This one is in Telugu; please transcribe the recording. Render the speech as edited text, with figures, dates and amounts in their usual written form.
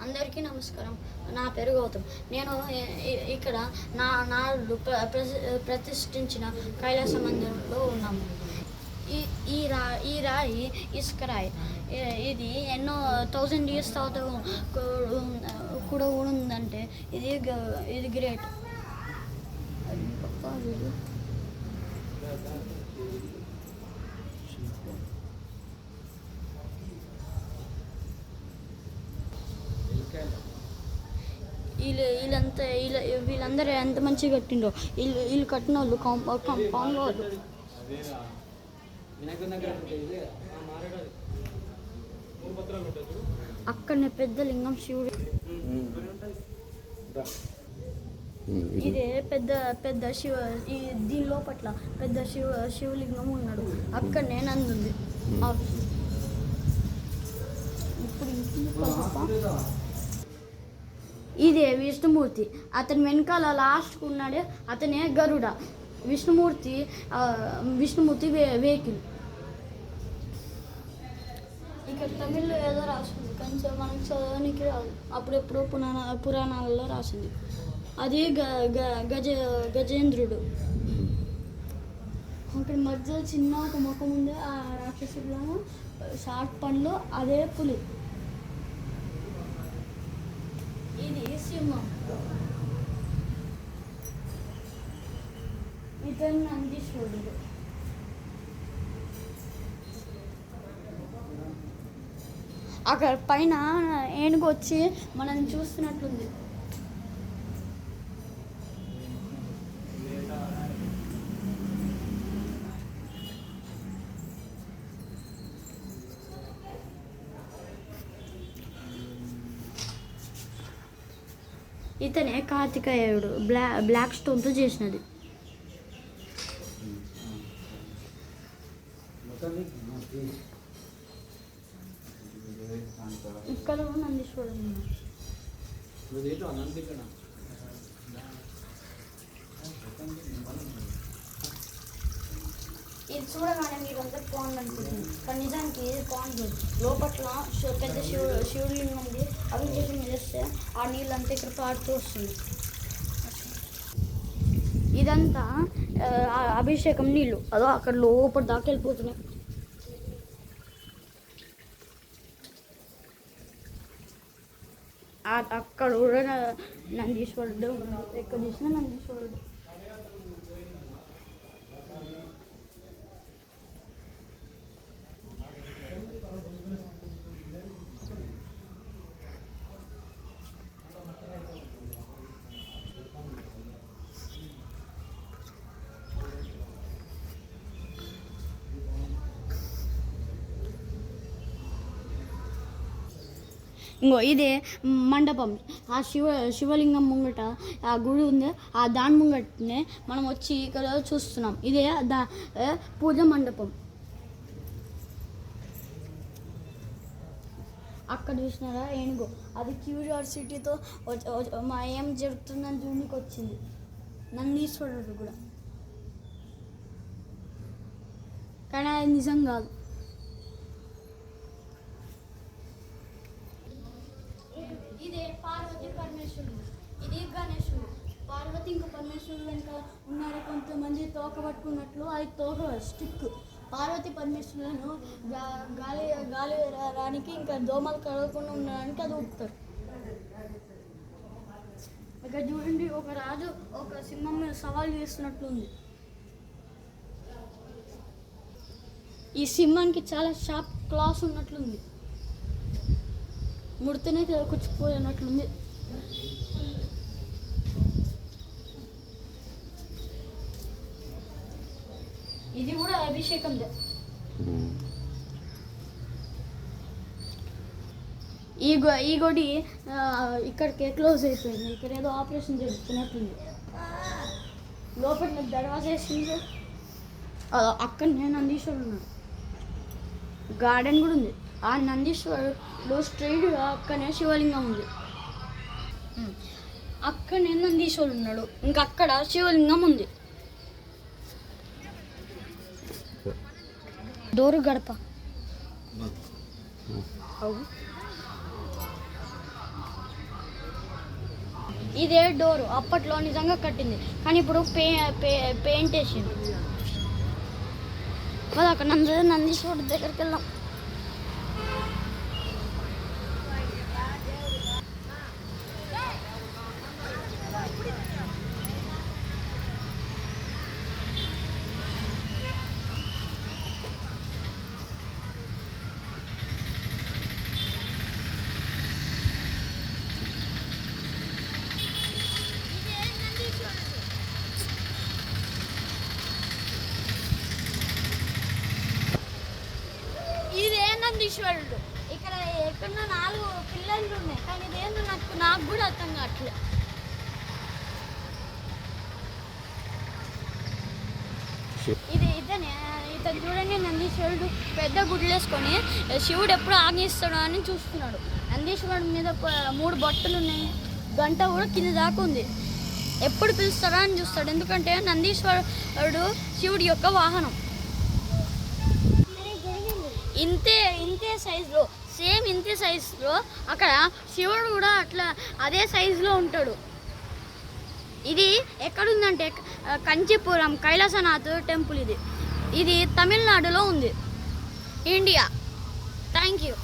అందరికీ నమస్కారం. నా పేరు గౌతమ్. నేను ఇక్కడ నాడు ప్రతిష్ఠించిన కైలాస మందిరంలో ఉన్నాము. ఈ రాయి ఇసుక రాయి. ఇది ఎన్నో 1000 years తర్వాత కూడా ఉందంటే ఇది గ్రేట్. వీళ్ళందరూ ఎంత మంచిగా కట్టిండో. వీళ్ళు కట్టిన వాళ్ళు కాంపౌండ్ వాళ్ళు. అక్కడనే పెద్ద లింగం శివుడు. ఇదే పెద్ద దీని లోపట్ల పెద్ద శివలింగం ఉన్నాడు. అక్కడనే నందుంది. ఇప్పుడు ఇదే విష్ణుమూర్తి. అతని వెనకాల లాస్ట్కు ఉన్నాడే అతనే గరుడ. విష్ణుమూర్తి వెహికల్. ఇక్కడ తమిళ్లో ఏదో రాసింది, కొంచెం మనకు చదవడానికి రాదు. అప్పుడెప్పుడో పురాణాలలో రాసింది. అది గజేంద్రుడు. అక్కడ మధ్యలో చిన్న ఒక ముఖం ఉండే ఆ రాక్షసులను షార్ట్ పండ్లు, అదే పులి. ఇది సింహం. ఇతను నందీశ్వరుడు. అక్కడ పైన ఏనుగు వచ్చి మనల్ని చూస్తున్నట్లుంది. ఇతనే కార్తికేయుడు. బ్లాక్ స్టోన్తో చేసినది. ఇక్కడ నందీశ్వరుడు. ఇది చూడగానే మీరు అంతా పాండ్ అనుకుంటుంది, కానీ నిజానికి ఇది పాండ్ లోపట్ల పెద్ద శివులింగం ఉంది. అభిషేకం చేస్తే ఆ నీళ్ళంతా ఇక్కడ పారుతూ వస్తుంది. ఇదంతా అభిషేకం నీళ్ళు. అదో అక్కడ లోపల దాకా వెళ్ళిపోతున్నాయి. అక్కడ కూడా నందీశ్వరుడు. ఎక్కడ చూసినా నందీశ్వరుడు. ఇంకో ఇదే మండపం. ఆ శివలింగం ముంగట ఆ గుడి ఉంది. ఆ దాని ముంగటనే మనం వచ్చి ఇక్కడ చూస్తున్నాం. ఇదే పూజ మండపం. అక్కడ చూసినారా ఏనుగు. అది క్యూరియాసిటీతో ఏం జరుగుతుందని చూడడానికి వచ్చింది. నందీశ్వరుడు కూడా, కానీ అది నిజం కాదు. ఇదే పార్వతి పరమేశ్వరుడు. ఇది గణేశుడు. పార్వతి ఇంకా పరమేశ్వరుడు వెనుక ఉన్నారు. కొంతమంది తోక పట్టుకున్నట్లు అది తోక స్టిక్. పార్వతి పరమేశ్వరులను గాలి రానికి ఇంకా దోమలు కడగకుండా ఉండడానికి అది ఊపుతారు. ఇక్కడ చూడండి, ఒక రాజు ఒక సింహం మీద సవాల్ చేస్తున్నట్లుంది. ఈ సింహానికి చాలా షార్ప్ క్లాస్ ఉన్నట్లుంది. ముడితేనే కూర్చుపోయినట్లుంది. ఇది కూడా అభిషేకం. ఈ గుడి ఇక్కడికి క్లోజ్ అయిపోయింది. ఇక్కడ ఏదో ఆపరేషన్ జరుగుతున్నట్లుంది. లోపల దర్వాజా వేసింది. అక్కడ నందీశ్వరుడు ఉన్నాడు. గార్డెన్ కూడా ఉంది. ఆ నందీశ్వరుడు స్ట్రైట్గా అక్కడనే శివలింగం ఉంది. అక్కడనే నందీశ్వరుడు ఉన్నాడు. ఇంకా అక్కడ శివలింగం ఉంది. డోరు గడప. ఇదే డోరు అప్పట్లో నిజంగా కట్టింది, కానీ ఇప్పుడు పెయింట్ వేసింది. అక్కడ నందీశ్వరుడు దగ్గరికి వెళ్దాం. ఇదే నందీశ్వరుడు. ఇక్కడ ఎక్కడో 4 పిల్లలు ఉన్నాయి, కానీ ఇదేందో నాకు కూడా అర్థం కావట్లేదు. ఇతను చూడండి, నందీశ్వరుడు పెద్ద గుడ్లు వేసుకొని శివుడు ఎప్పుడు ఆజ్ఞిస్తాడు అని చూస్తున్నాడు. నందీశ్వరుడు మీద 3 బొట్టలు ఉన్నాయి, గంట కూడా కింద దాకా ఉంది. ఎప్పుడు పిలుస్తాడా అని చూస్తాడు, ఎందుకంటే నందీశ్వరుడు శివుడి యొక్క వాహనం. ఇంతే సైజులో, సేమ్ ఇంతే సైజులో అక్కడ శివుడు కూడా అదే సైజులో ఉంటాడు. ఇది ఎక్కడుందంటే కంచీపురం కైలాసనాథ్ టెంపుల్. ఇది తమిళనాడులో ఉంది, ఇండియా. Thank you.